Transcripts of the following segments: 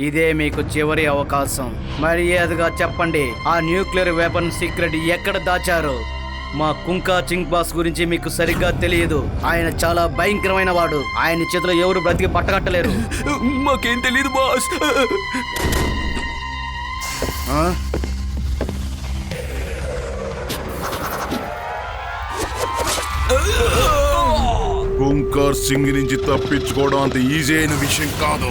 ఇదే మీకు చివరి అవకాశం. మర్యాదగా చెప్పండి, ఆ న్యూక్లియర్ వెపన్ సీక్రెట్ ఎక్కడ దాచారు? మా కుంకా చింగ్ బాస్ గురించి మీకు సరిగ్గా తెలియదు. ఆయన చాలా భయంకరమైన వాడు. ఆయన చేతిలో ఎవరు బ్రతికి పట్టగట్టలేరు. మాకేం తెలియదు బాస్. కుంకర్ సింగ్ నుంచి తప్పించుకోవడం అంత ఈజీ అయిన విషయం కాదు.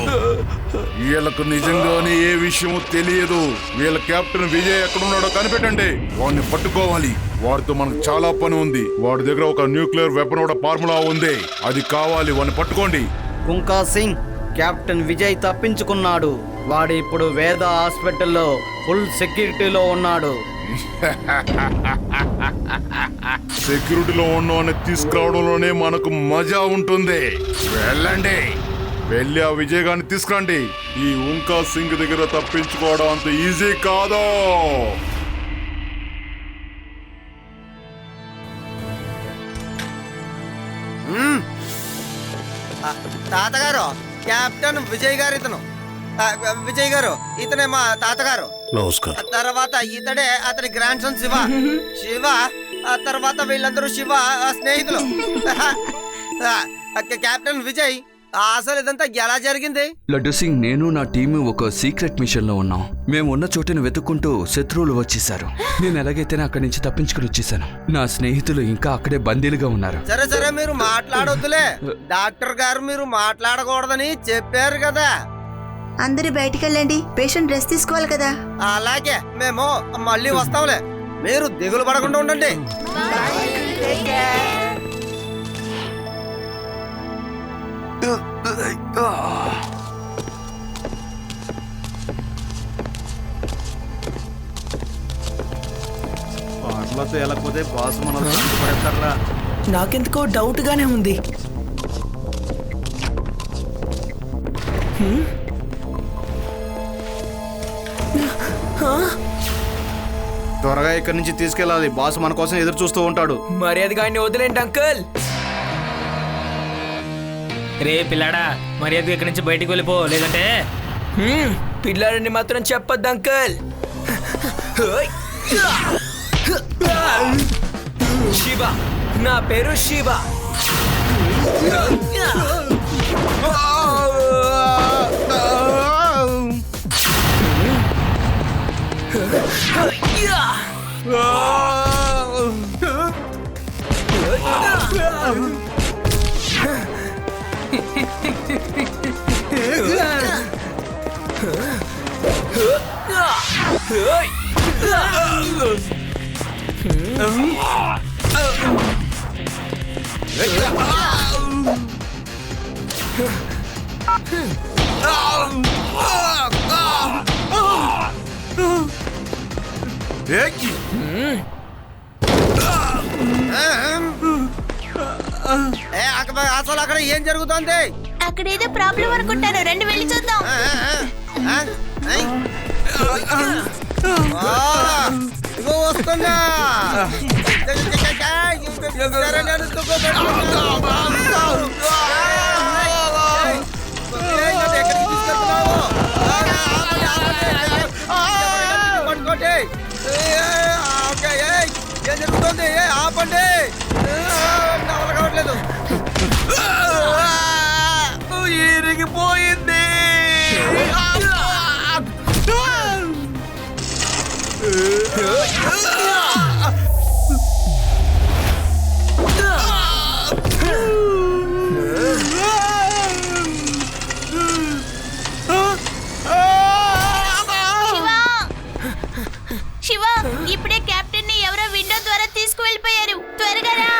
వీళ్ళకు నిజంగానే ఏ విషయమో తెలియదు. వీళ్ళ కెప్టెన్ విజయ్ ఎక్కడున్నాడో కనిపెట్టండి. వాడిని పట్టుకోవాలి. వాడితో మనకు చాలా పని ఉంది. వాడి దగ్గర ఒక న్యూక్లియర్ వెపన్ కూడా ఫార్ములా ఉంది. అది కావాలి. వాడిని పట్టుకోండి. కుంకా సింగ్, కెప్టెన్ విజయ్ తప్పించుకున్నాడు. వాడు ఇప్పుడు వేద హాస్పిటల్లో ఫుల్ సెక్యూరిటీలో ఉన్నాడు. సెక్యూరిటీలో ఉన్నవాడిని తీసుకురావడంలోనే మనకు మజా ఉంటుంది. వెళ్ళండి, వెళ్ళి ఆ విజయ్ గారిని తీసుకురండి. ఈ కుంకా సింగ్ దగ్గర తప్పించుకోవడం అంత ఈజీ కాదు. తాతగారు, కెప్టెన్ విజయ్ గారు ఇతను. విజయ్ గారు, ఇతనే మా తాతగారు. నమస్కారం. తర్వాత ఇతడే అతని గ్రాండ్ సన్ శివ. శివ తర్వాత వీళ్ళందరూ శివ స్నేహితులు. కెప్టెన్ విజయ్, అసలు ఇదంతా ఎలా జరిగింది? లడ్డు సింగ్, నేను నా టీము ఒక సీక్రెట్ మిషన్ లో ఉన్నాం. మేము ఉన్న చోటుని వెతుక్కుంటూ శత్రువులు వచ్చేసారు. నేను ఎలాగైతేనే అక్కడి నుంచి తప్పించుకుని వచ్చేసాను. నా స్నేహితులు ఇంకా అక్కడే బందీలుగా ఉన్నారు. సరే సరే, మీరు మాట్లాడొద్దులే. డాక్టర్ గారు మీరు మాట్లాడకూడదని చెప్పారు కదా. అందరూ బయటికి వెళ్ళండి, పేషెంట్ రెస్ట్ తీసుకోవాలి కదా. అలాగే, మేము మళ్ళీ వస్తాంలే. మీరు దిగులు పడకుండా ఉండండి. పాటలతో వెళ్ళకపోతే బాస్ మనం పడతారా? నాకెందుకో డౌట్ గానే ఉంది. త్వరగా ఇక్కడి నుంచి తీసుకెళ్ళాలి. బాస్ మన కోసం ఎదురు చూస్తూ ఉంటాడు. మర్యాదగా ఆయన్ని వదిలేండి అంకుల్. రే పిల్లాడా, మర్యాదగా ఇక్కడి నుంచి బయటికి వెళ్ళిపో, లేదంటే పిల్లాడని మాత్రం చెప్పొద్దు అంకుల్. శివ, నా పేరు శివ. అసలు అక్కడ ఏం జరుగుతుంది? అక్కడేదో ప్రాబ్లం అనుకుంటాను, రండి వెళ్ళి చూద్దాం. ఇగో వస్తున్నా. ఏం జరుగుతుంది? ఆపండి, కావట్లేదు. ఇరిగిపోయింది. శివ, ఇప్పుడే కెప్టెన్ ని ఎవరో విండో ద్వారా తీసుకువెళ్ళిపోయారు. త్వరగా రా.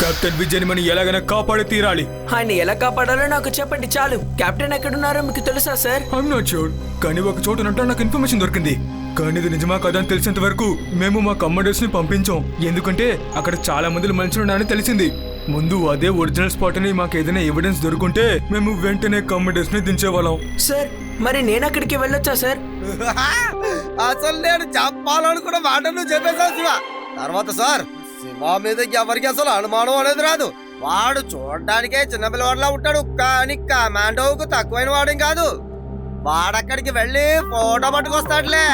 కెప్టెన్ విజయ్ మనం ఎలాగైనా కాపాడి తీరాలి. ఆయన ఎలా కాపాడాలో నాకు చెప్పండి చాలు. కెప్టెన్ ఎక్కడున్నారో మీకు తెలుసా సార్? ఐఎమ్ నాట్ షూర్, కానీ ఒక చోట నాకు ఇన్ఫర్మేషన్ దొరికింది. కానీ ఇది నిజమా కదా అని తెలిసేంత వరకు మేము మా కమాండర్స్ ని పంపించాం. ఎందుకంటే అక్కడ చాలా మంది మనుషులు ఉన్నారని తెలిసింది. ముందు అదే ఒరిజినల్ స్పాట్ అని మాకు ఏదైనా ఎవిడెన్స్ దొరుకుంటే మేము వెంటనే కమాండర్స్ ని దించేవాళ్ళం. సార్, మరి నేను అక్కడికి వెళ్ళొచ్చా సార్? అసలు నేను చెప్పాలనుకున్న మాట నువ్వు చెప్పేశావు శివ. తర్వాత సార్, శివ మీద ఎవరికి అసలు అనుమానం అనేది రాదు. వాడు చూడడానికే చిన్నపిల్లవాడిలా ఉంటాడు, కానీ కమాండోకు తక్కువైన వాడేం కాదు. వాడక్కడికి వెళ్ళి ఫోటో పట్టుకొస్తాడులే.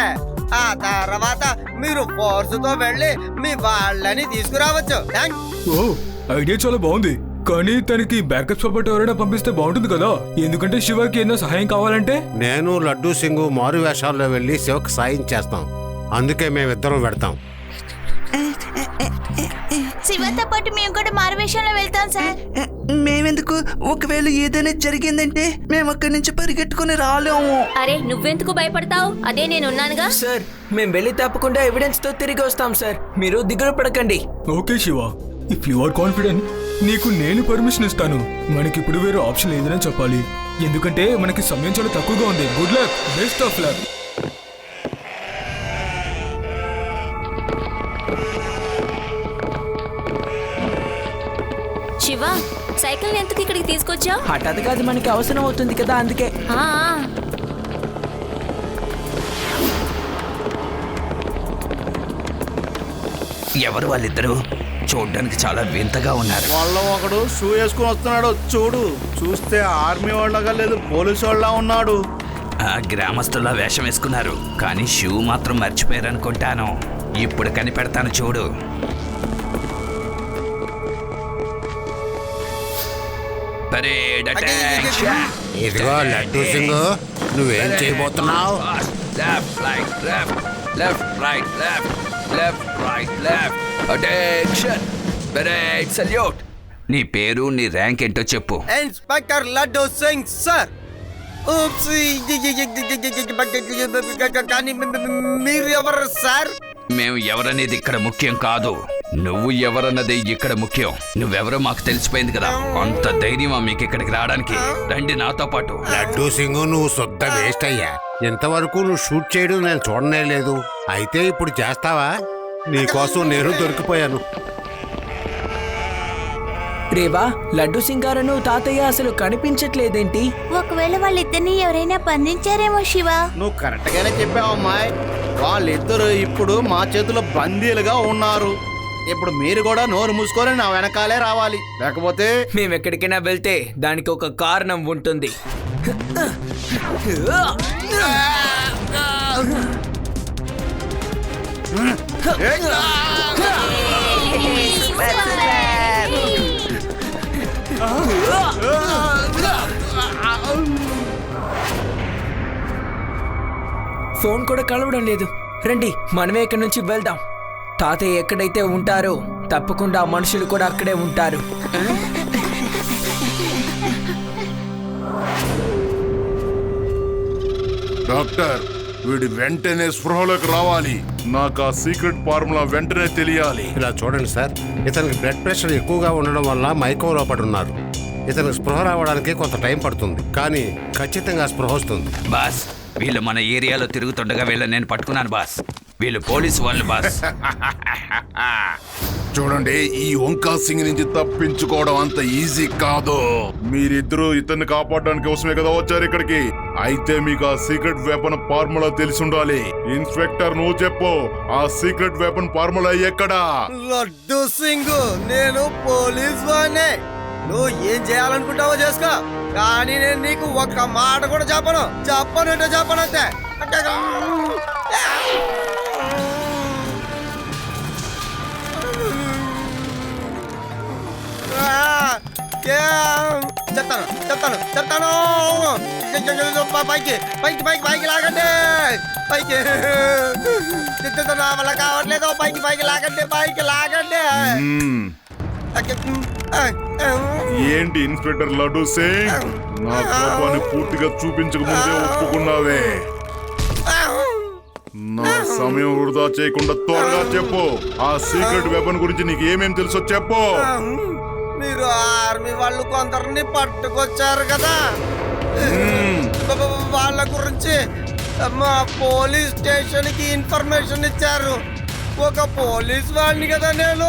ఆ తర్వాత మీరు ఫోర్సుతో వెళ్ళి మీ వాళ్ళని తీసుకురావచ్చు. థాంక్స్. ఓ ఐడియా చాలా బాగుంది, కానీ తనకి బ్యాకప్ సపోర్ట్ ఎవరైనా పంపిస్తే బాగుంటుంది కదా. ఎందుకంటే శివకి ఏదైనా సహాయం కావాలంటే నేను లడ్డూ సింగు మారు వేషాల్లో వెళ్ళి శివకు సాయం చేస్తాం. అందుకే మేమిద్దరం పెడతాం. శివతో పాటు మేము కూడా మారువేషంలో వెళ్తాం సార్. మేమెందుకు? ఒకవేళ ఏదైనా జరిగిందంటే మేము అక్కడి నుంచి పరిగెట్టుకుని రాలేము. అరే నువ్వెందుకు భయపడతావు? అదే నేనున్నానుగా. సార్ మేము వెళ్ళి తప్పకుండా ఎవిడెన్స్ తో తిరిగి వస్తాం సార్, మీరు దిగులు పడకండి. Okay Shiva, if you are confident నీకు నేను పర్మిషన్ ఇస్తాను. మనకిప్పుడు వేరే ఆప్షన్ లేదని చెప్పాలి, ఎందుకంటే మనకి సమయం చాలా తక్కువగా ఉంది. Good luck, best of luck. Shiva, cycle ఎందుకు ఇక్కడికి తీసుకొచ్చావు? హఠాత్తుగా అది మనకి అవసరం అవుతుంది కదా, అందుకే. ఎవరు వాళ్ళిద్దరు? చూడ్డానికి చాలా వింతగా ఉన్నారు. వాళ్ళ ఒకడు షూ వేసుకుని వస్తున్నాడు చూడు. చూస్తే ఆర్మీ వాళ్ళగా లేదు, పోలీసు వాళ్ళ ఉన్నాడు. ఆ గ్రామస్తుల్లా వేషం వేసుకున్నారు, కానీ షూ మాత్రం మర్చిపోయారు అనుకుంటాను. ఇప్పుడు కనిపెడతాను చూడు. Parade attack. ఇదిగో లడ్డూ సింగు, నువ్వేం చేయబోతున్నావు? Left right left left right left left right left attention. Parade salute. నీ పేరు, నీ ర్యాంక్ ఏంటో చెప్పు. Inspector Laddu Singh sir. కానీ మీరు ఎవరు సార్? మేము ఎవరనేది ఇక్కడ ముఖ్యం కాదు, నువ్వు ఎవరన్నది ఇక్కడ ముఖ్యం. నువ్వెవరో మాకు తెలిసిపోయింది కదా, అంత ధైర్యమా మీకు ఇక్కడికి రావడానికి? రండి నాతో పాటు. లడ్డూ సింగు, నువ్వు శుద్ధ వేస్ట్ అయ్యా. ఇంతవరకు నువ్వు షూట్ చేయడం నేను చూడనే లేదు. అయితే ఇప్పుడు చేస్తావా? నీకోసం నేను దొరికిపోయాను. రేవా, లడ్డూ సింగారను తాతయ్య అసలు కనిపించట్లేదేంటి? ఒకవేళ వాళ్ళిద్దరిని ఎవరైనా బంధించారేమో శివ. నువ్వు కరెక్ట్ గానే చెప్పావు అమ్మాయి. వాళ్ళిద్దరు ఇప్పుడు మా చేతిలో బందీలుగా ఉన్నారు. ఇప్పుడు మీరు కూడా నోరు మూసుకొని నా వెనకాలే రావాలి, లేకపోతే మేము ఎక్కడికైనా వెళ్తే దానికి ఒక కారణం ఉంటుంది. ఫోన్ కూడా కలవడం లేదు. రండి మనమే ఇక్కడి నుంచి వెళ్దాం. తాతయ్య ఎక్కడైతే ఉంటారో తప్పకుండా ఆ మనుషులు కూడా అక్కడే ఉంటారు. డాక్టర్, వీడి వెంటనే స్పృహలోకి రావాలి. నాకు ఆ సీక్రెట్ ఫార్ములా వెంటనే తెలియాలి. ఇలా చూడండి సార్, ఇతనికి బ్లడ్ ప్రెషర్ ఎక్కువగా ఉండడం వల్ల మైకంలో పడి ఉన్నారు. ఇతనికి స్పృహ రావడానికి కొంత టైం పడుతుంది, కానీ ఖచ్చితంగా స్పృహ వస్తుంది. బాస్, వీళ్ళు మన ఏరియాలో తిరుగుతుండగా వీళ్ళని నేను పట్టుకున్నాను బాస్. వీళ్ళు పోలీసు వాళ్ళు బాస్. చూడండి, ఈ ఓంకా సింగ్ నుంచి తప్పించుకోవడం అంత ఈజీ కాదు. మీరిద్దరూ ఇతన్ని కాపాడడానికి కోసమే కదా వచ్చారు ఇక్కడికి. అయితే మీకు ఆ సీక్రెట్ వెపన్ ఫార్ములా తెలిసి ఉండాలి. ఇన్స్పెక్టర్, నువ్వు చెప్పు, ఆ సీక్రెట్ వెపన్ ఫార్ములా ఎక్కడా? లడ్డూ సింగ్, నేను పోలీస్ వాడినే. నువ్వు ఏం చేయాలనుకుంటావో చేసుకో, కానీ నేను నీకు ఒక్క మాట కూడా చెప్పనంటే చెప్పనంతే. చెప్తాను. పైకి లాగండి. పైకి నా వల్ల కావట్లేదు. పైకి లాగండి. ఏంటి ఇన్స్పెక్టర్ లడ్డూ సింగ్, నా కోపాన్ని పూర్తిగా చూపించక ముందే ఒప్పుకున్నావే. నా సమయం వృధా చేయకుండా త్వరగా చెప్పు, ఆ సీక్రెట్ వెపన్ గురించి నీకు ఏమేం తెలుసో చెప్పు. మీరు ఆర్మీ వాళ్ళు కొందరిని పట్టుకొచ్చారు కదా, వాళ్ళ గురించి మా పోలీస్ స్టేషన్ కి ఇన్ఫర్మేషన్ ఇచ్చారు. ఒక పోలీస్ వాడిని కదా నేను,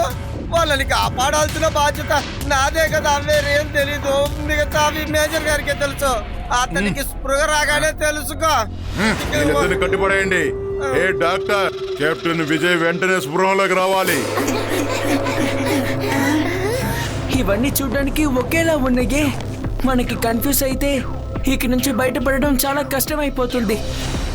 వాళ్ళని కాపాడాల్సిన బాధ్యత నాదే కదా. వేరేం తెలీదు, మిగతా అవి మేజర్ గారికి తెలుసు. అతనికి స్పృహ రాగానే తెలుసుకో. కట్టిపడేయండి. ఏ డాక్టర్, కెప్టెన్ విజయ్ వెంటనే స్పృహలోకి రావాలి. ఇవన్నీ చూడడానికి ఒకేలా ఉన్నాయే. మనకి కన్ఫ్యూజ్ అయితే ఇక నుంచి బయటపడడం చాలా కష్టమైపోతుంది.